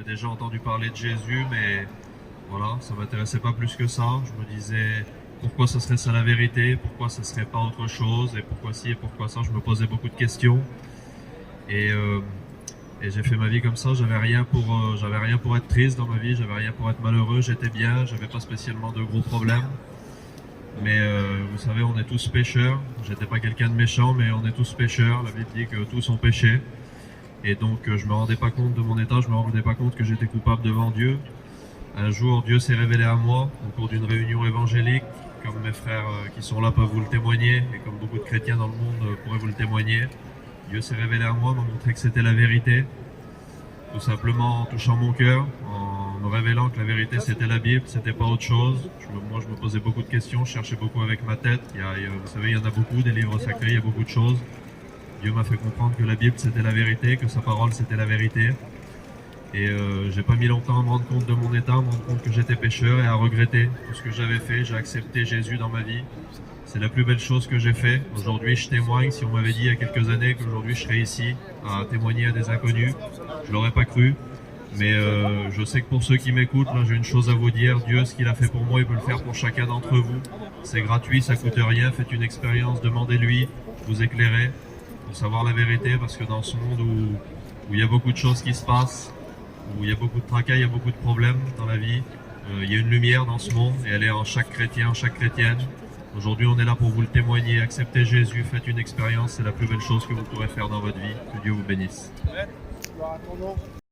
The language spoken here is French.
j'avais déjà entendu parler de Jésus, mais voilà, ça m'intéressait pas plus que ça. Je me disais pourquoi ce serait ça la vérité, pourquoi ce serait pas autre chose, et pourquoi ci et pourquoi ça. Je me posais beaucoup de questions et, euh, et j'ai fait ma vie comme ça. J'avais rien pour être triste dans ma vie, j'avais rien pour être malheureux. J'étais bien, j'avais pas spécialement de gros problèmes. Mais vous savez, on est tous pécheurs. J'étais pas quelqu'un de méchant, mais on est tous pécheurs. La Bible dit que tous ont péché. Et donc je me rendais pas compte de mon état, je me rendais pas compte que j'étais coupable devant Dieu. Un jour, Dieu s'est révélé à moi au cours d'une réunion évangélique, comme mes frères qui sont là peuvent vous le témoigner, et comme beaucoup de chrétiens dans le monde pourraient vous le témoigner. Dieu s'est révélé à moi, m'a montré que c'était la vérité, tout simplement en touchant mon cœur, en me révélant que la vérité c'était la Bible, c'était pas autre chose. Moi je me posais beaucoup de questions, je cherchais beaucoup avec ma tête. Vous savez, il y en a beaucoup, des livres sacrés, il y a beaucoup de choses. Dieu m'a fait comprendre que la Bible c'était la vérité, que sa parole c'était la vérité. Et j'ai pas mis longtemps à me rendre compte de mon état, à me rendre compte que j'étais pécheur et à regretter tout ce que j'avais fait. J'ai accepté Jésus dans ma vie. C'est la plus belle chose que j'ai fait. Aujourd'hui, je témoigne. Si on m'avait dit il y a quelques années qu'aujourd'hui je serais ici à témoigner à des inconnus, je l'aurais pas cru. Mais je sais que pour ceux qui m'écoutent, là, j'ai une chose à vous dire. Dieu, ce qu'il a fait pour moi, il peut le faire pour chacun d'entre vous. C'est gratuit, ça coûte rien. Faites une expérience, demandez-lui, vous éclairez pour savoir la vérité, parce que dans ce monde où il y a beaucoup de choses qui se passent, où il y a beaucoup de tracas, il y a beaucoup de problèmes dans la vie, il y a une lumière dans ce monde et elle est en chaque chrétien, en chaque chrétienne. Aujourd'hui, on est là pour vous le témoigner. Acceptez Jésus, faites une expérience, c'est la plus belle chose que vous pourrez faire dans votre vie. Que Dieu vous bénisse.